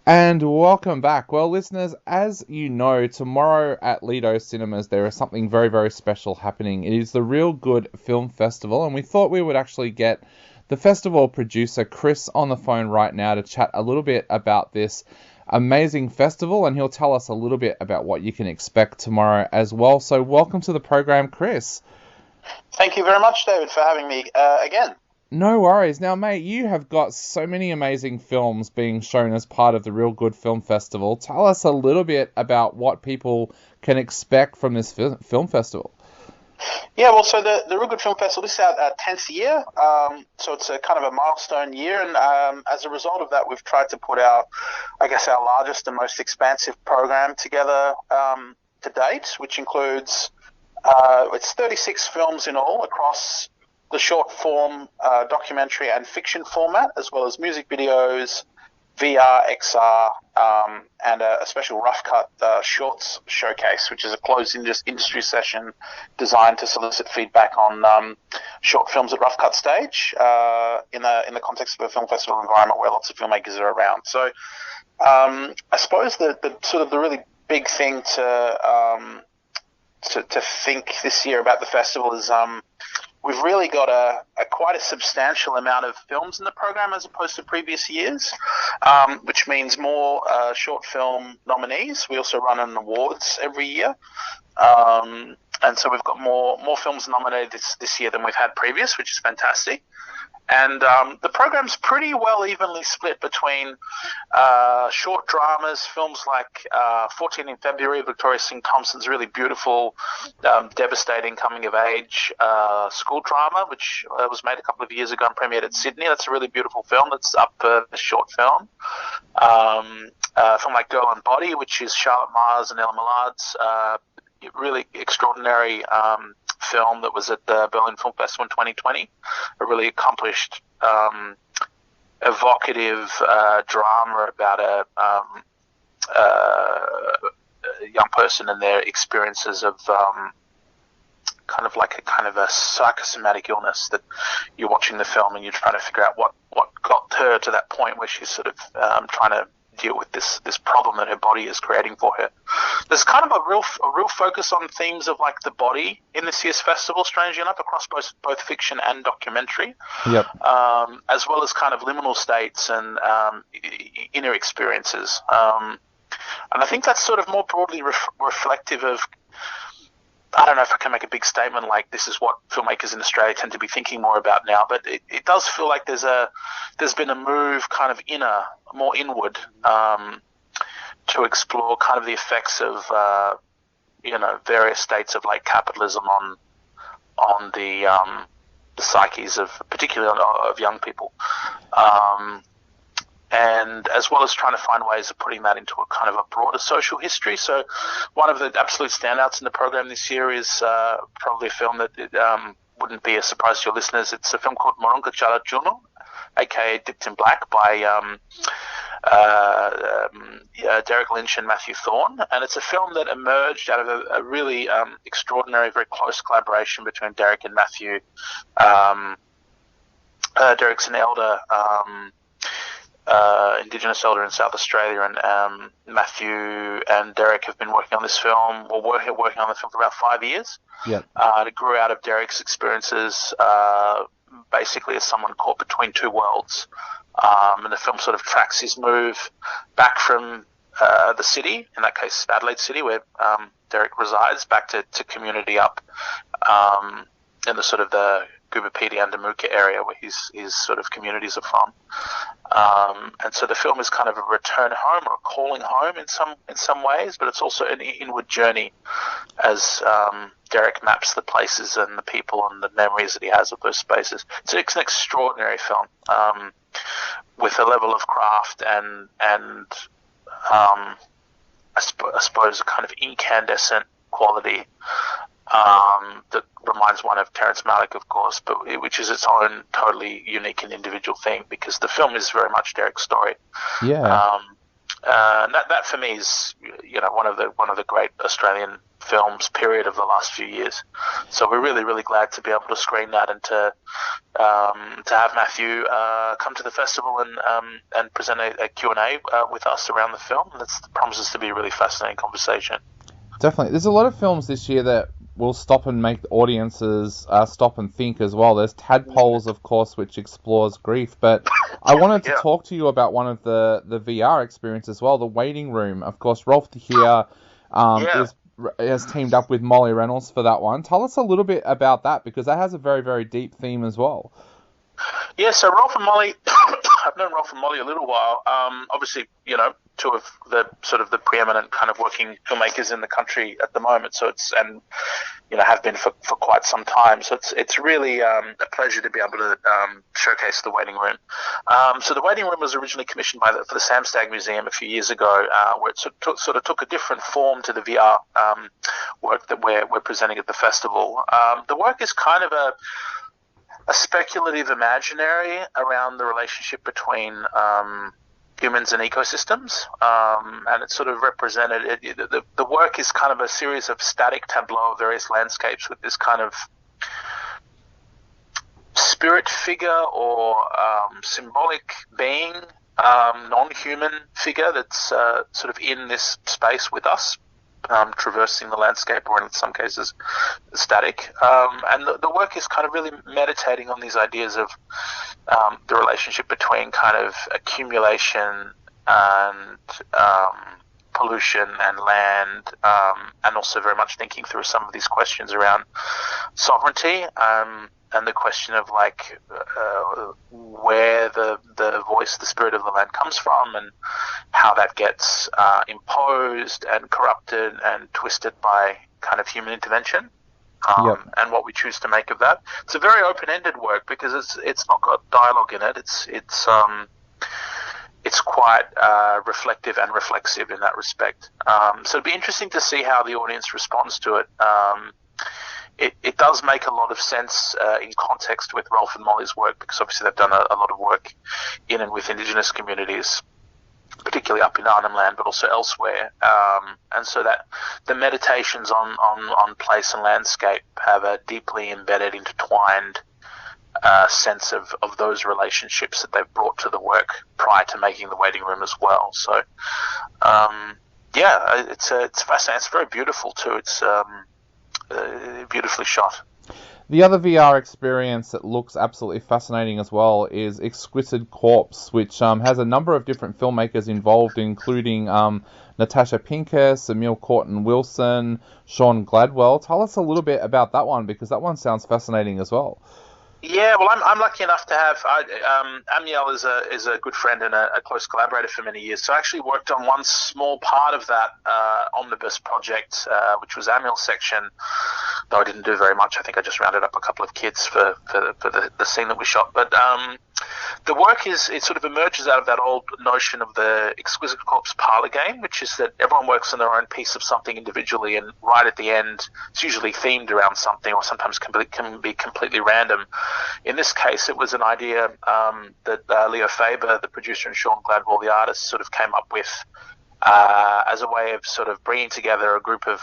And welcome back. Well, listeners, as you know, tomorrow at Lido Cinemas there is something very, very special happening. It is the Real Good Film Festival, and we thought we would actually get the festival producer, Chris, on the phone right now to chat a little bit about this amazing festival, and he'll tell us a little bit about what you can expect tomorrow as well. So welcome to the program, Chris. Thank you very much, David, for having me again. No worries. Now, mate, you have got so many amazing films being shown as part of the Real Good Film Festival. Tell us a little bit about what people can expect from this film festival. Yeah, well, so the Real Good Film Festival, this is our 10th year, so it's a kind of a milestone year, and as a result of that, we've tried to put our largest and most expansive program together to date, which includes, it's 36 films in all across the short form documentary and fiction format, as well as music videos, VR, XR, and a special rough cut shorts showcase, which is a closed industry session designed to solicit feedback on short films at rough cut stage in the context of a film festival environment where lots of filmmakers are around. So I suppose the sort of the really big thing to think this year about the festival is we've really got quite a substantial amount of films in the program as opposed to previous years, which means more short film nominees. We also run an awards every year, and so we've got more films nominated this year than we've had previous, which is fantastic. And the program's pretty well evenly split between short dramas, films like 14 in February, Victoria Singh Thompson's really beautiful, devastating coming-of-age school drama, which was made a couple of years ago and premiered at Sydney. That's a really beautiful film that's up for a short film. A film like Girl and Body, which is Charlotte Mars and Ella Millard's really extraordinary film that was at the Berlin Film Festival in 2020, a really accomplished, evocative drama about a young person and their experiences of kind of a psychosomatic illness, that you're watching the film and you're trying to figure out what got her to that point where she's sort of trying to deal with this problem that her body is creating for her. There's kind of a real focus on themes of like the body in this year's festival, strangely enough, across both fiction and documentary. Yep. As well as kind of liminal states and inner experiences. And I think that's sort of more broadly reflective of, I don't know if I can make a big statement like this is what filmmakers in Australia tend to be thinking more about now, but it does feel like there's been a move kind of more inward, to explore kind of the effects of various states of like capitalism on the psyches of particularly of young people. And as well as trying to find ways of putting that into a kind of a broader social history. So one of the absolute standouts in the program this year is probably a film that wouldn't be a surprise to your listeners. It's a film called Morunka Chala Juno, aka Dipped in Black, by Derek Lynch and Matthew Thorne. And it's a film that emerged out of a really extraordinary, very close collaboration between Derek and Matthew. Derek's an elder, Indigenous elder in South Australia, and Matthew and Derek have been working on this film, or working on the film for about 5 years. Yep. It grew out of Derek's experiences, basically as someone caught between two worlds. And the film sort of tracks his move back from the city, in that case Adelaide City, where Derek resides, back to community up in the sort of the Gubapiti and Damuka area where his sort of communities are from. And so the film is kind of a return home or a calling home in some ways, but it's also an inward journey as Derek maps the places and the people and the memories that he has of those spaces. It's an extraordinary film with a level of craft and I suppose a kind of incandescent quality that reminds one of Terrence Malick, of course, but which is its own totally unique and individual thing, because the film is very much Derek's story. Yeah. And that for me is one of the great Australian films period of the last few years. So we're really, really glad to be able to screen that and to have Matthew come to the festival and present a Q&A with us around the film. That promises to be a really fascinating conversation. Definitely. There's a lot of films this year that will stop and make audiences stop and think as well. There's Tadpoles, of course, which explores grief, but I wanted to talk to you about one of the VR experience as well, The Waiting Room. Of course, Rolf de Heer has teamed up with Molly Reynolds for that one. Tell us a little bit about that, because that has a very, very deep theme as well. Yeah, so Rolf and Molly, I've known Rolf and Molly a little while. Obviously, two of the sort of the preeminent kind of working filmmakers in the country at the moment. So have been for quite some time. So it's really a pleasure to be able to showcase The Waiting Room. So The Waiting Room was originally commissioned for the Samstag Museum a few years ago, where it sort of took a different form to the VR work that we're presenting at the festival. The work is kind of a speculative imaginary around the relationship between humans and ecosystems, and it's sort of represented. The work is kind of a series of static tableau of various landscapes with this kind of spirit figure or symbolic being, non-human figure that's sort of in this space with us, traversing the landscape, or in some cases static. And the work is kind of really meditating on these ideas of the relationship between kind of accumulation and pollution and land, and also very much thinking through some of these questions around sovereignty, and the question of where the voice, the spirit of the land comes from, and how that gets imposed and corrupted and twisted by kind of human intervention, and what we choose to make of that. It's a very open-ended work because it's not got dialogue in it. It's quite reflective and reflexive in that respect. So it'd be interesting to see how the audience responds to it. It does make a lot of sense in context with Rolf and Molly's work, because obviously they've done a lot of work in and with Indigenous communities, particularly up in Arnhem Land, but also elsewhere. And so that the meditations on place and landscape have a deeply embedded, intertwined sense of those relationships that they've brought to the work prior to making The Waiting Room as well. So, it's fascinating. It's very beautiful too. It's beautifully shot. The other VR experience that looks absolutely fascinating as well is Exquisite Corpse, which has a number of different filmmakers involved, including Natasha Pincus, Emil Corton-Wilson, Sean Gladwell. Tell us a little bit about that one, because that one sounds fascinating as well. Yeah, well, I'm lucky enough to have Amiel is a good friend and a close collaborator for many years. So I actually worked on one small part of that omnibus project, which was Amiel's section, though I didn't do very much. I think I just rounded up a couple of kids for the scene that we shot. But the work it sort of emerges out of that old notion of the Exquisite Corpse parlor game, which is that everyone works on their own piece of something individually, and right at the end, it's usually themed around something, or sometimes can be completely random. In this case, it was an idea that Leo Faber, the producer, and Sean Gladwell, the artist, sort of came up with as a way of sort of bringing together a group of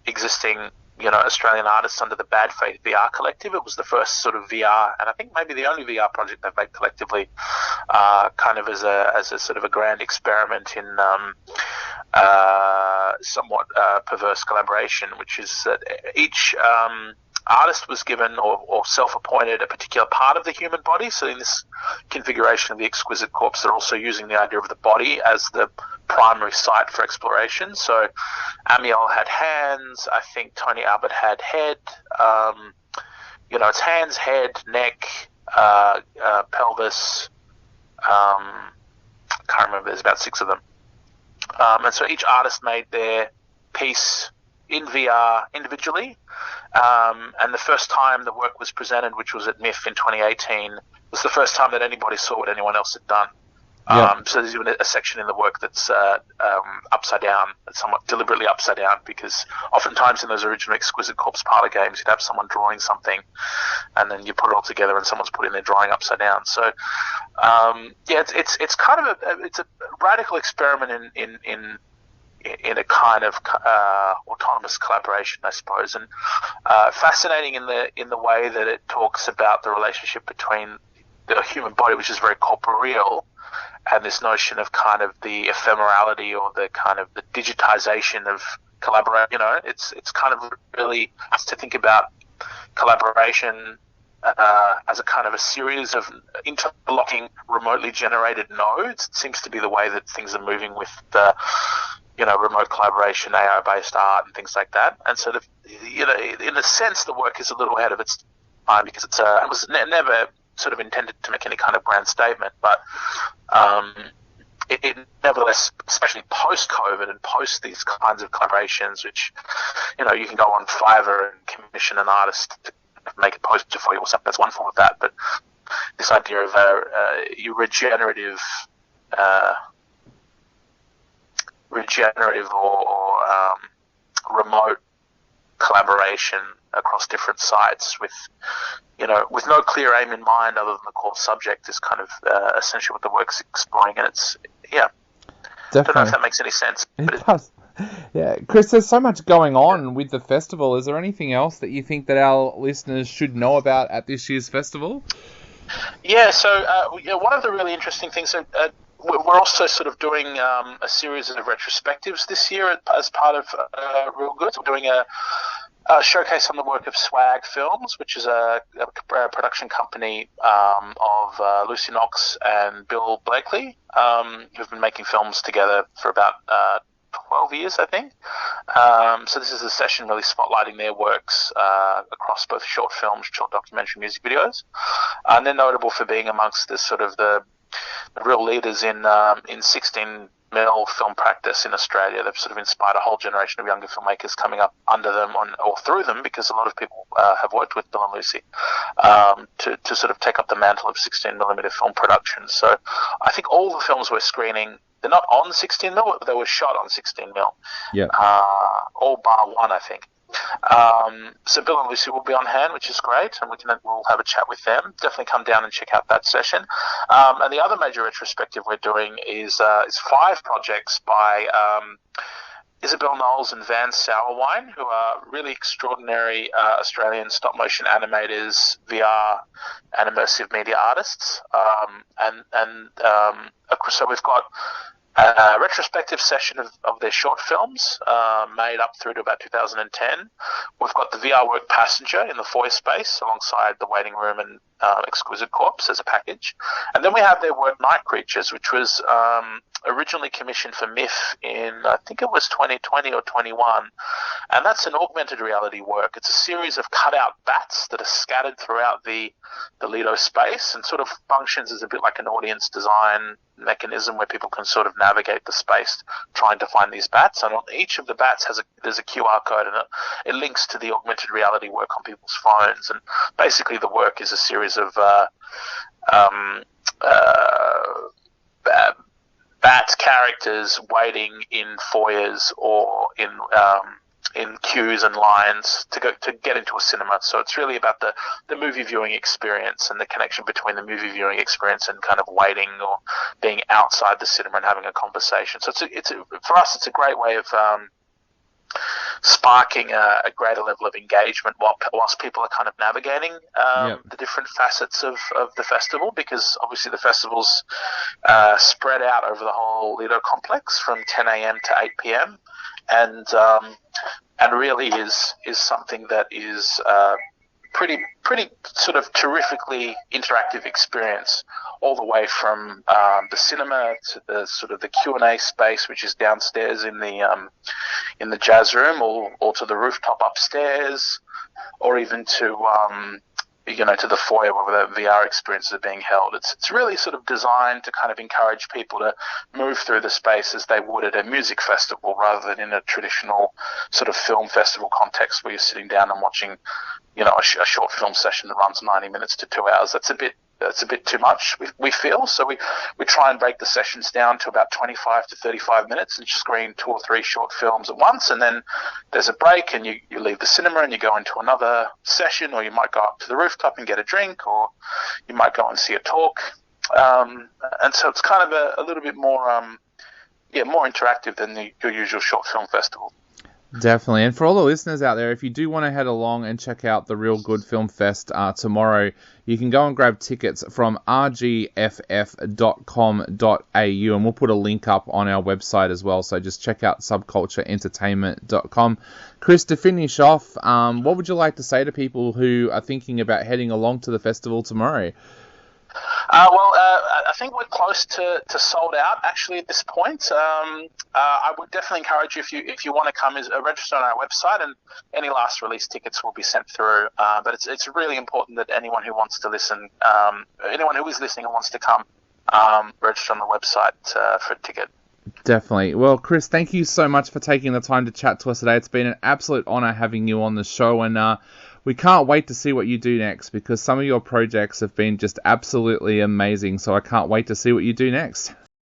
existing Australian artists under the Bad Faith VR Collective. It was the first sort of VR, and I think maybe the only VR project they've made collectively, kind of as a sort of a grand experiment in somewhat perverse collaboration, which is that each artist was given or self-appointed a particular part of the human body. So in this configuration of the Exquisite Corpse, they're also using the idea of the body as the primary site for exploration. So Amiel had hands. I think Tony Albert had head. It's hands, head, neck, pelvis. I can't remember. There's about 6 of them. And so each artist made their piece in VR individually. And the first time the work was presented, which was at MIF in 2018, was the first time that anybody saw what anyone else had done. So there's even a section in the work that's upside down, it's somewhat deliberately upside down, because oftentimes in those original Exquisite Corpse parlor games, you'd have someone drawing something, and then you put it all together, and someone's putting their drawing upside down. So, it's kind of it's a radical experiment in in a kind of autonomous collaboration, I suppose, and fascinating in the way that it talks about the relationship between the human body, which is very corporeal, and this notion of kind of the ephemerality or the kind of the digitization of collaboration. It's kind of really has to think about collaboration as a kind of a series of interlocking, remotely generated nodes. It seems to be the way that things are moving with the, remote collaboration, AI-based art, and things like that. And so, in a sense, the work is a little ahead of its time because it was never sort of intended to make any kind of grand statement, but it nevertheless, especially post-COVID and post these kinds of collaborations, which, you can go on Fiverr and commission an artist to make a poster for you or something. That's one form of that. But this idea of your regenerative or remote collaboration across different sites with no clear aim in mind other than the core subject is kind of essentially what the work's exploring. And it's, Definitely. I don't know if that makes any sense. It does. Yeah, Chris, there's so much going on with the festival. Is there anything else that you think that our listeners should know about at this year's festival? Yeah, so one of the really interesting things, we're also sort of doing a series of retrospectives this year as part of Real Good. We're doing a showcase on the work of Swag Films, which is a production company of Lucy Knox and Bill Blakely, who've been making films together for about 12 years, I think. So this is a session really spotlighting their works across both short films, short documentary, music videos. And they're notable for being amongst the real leaders in 16mm film practice in Australia. They've sort of inspired a whole generation of younger filmmakers coming up under them or through them, because a lot of people have worked with Bill and Lucy to sort of take up the mantle of 16mm film production. So I think all the films we're screening, they're not on 16mm, but they were shot on 16mm. Yeah. All bar one, I think. So Bill and Lucy will be on hand, which is great, and we'll have a chat with them. Definitely come down and check out that session. And the other major retrospective we're doing is 5 projects by Isabel Knowles and Van Sauerwine, who are really extraordinary Australian stop-motion animators, VR, and immersive media artists. So we've got a retrospective session of their short films made up through to about 2010. We've got the VR work Passenger in the foyer space alongside The Waiting Room and Exquisite Corpse as a package. And then we have their work Night Creatures, which was originally commissioned for MIF in, I think it was 2020 or 21. And that's an augmented reality work. It's a series of cut-out bats that are scattered throughout the Lido space and sort of functions as a bit like an audience design mechanism where people can sort of navigate the space trying to find these bats. And on each of the bats there's a QR code, and it links to the augmented reality work on people's phones. And basically the work is a series of bat characters waiting in foyers or in queues and lines to get into a cinema. So it's really about the movie viewing experience and the connection between the movie viewing experience and kind of waiting or being outside the cinema and having a conversation. So for us, it's a great way of sparking a greater level of engagement whilst people are kind of navigating the different facets of the festival, because obviously the festival's spread out over the whole Lido complex from 10 a.m. to 8 p.m. And really is something that is pretty sort of terrifically interactive experience, all the way from the cinema to the sort of the Q&A space, which is downstairs in the jazz room, or to the rooftop upstairs, or even to to the foyer where the VR experiences are being held. It's really sort of designed to kind of encourage people to move through the space as they would at a music festival, rather than in a traditional sort of film festival context where you're sitting down and watching, a short film session that runs 90 minutes to 2 hours. That's a bit too much, we feel. So we try and break the sessions down to about 25 to 35 minutes and screen 2 or 3 short films at once. And then there's a break and you leave the cinema and you go into another session, or you might go up to the rooftop and get a drink, or you might go and see a talk. And so it's kind of a little bit more, more interactive than your usual short film festival. Definitely. And for all the listeners out there, if you do want to head along and check out the Real Good Film Fest tomorrow, you can go and grab tickets from rgff.com.au, and we'll put a link up on our website as well. So just check out subcultureentertainment.com. Chris, to finish off, what would you like to say to people who are thinking about heading along to the festival tomorrow? I think we're close to sold out actually at this point. I would definitely encourage you, if you want to come, is register on our website, and any last release tickets will be sent through. But it's really important that anyone who wants to listen, anyone who is listening and wants to come, register on the website for a ticket. Definitely. Well, Chris, thank you so much for taking the time to chat to us today. It's been an absolute honour having you on the show, and we can't wait to see what you do next, because some of your projects have been just absolutely amazing. So I can't wait to see what you do next.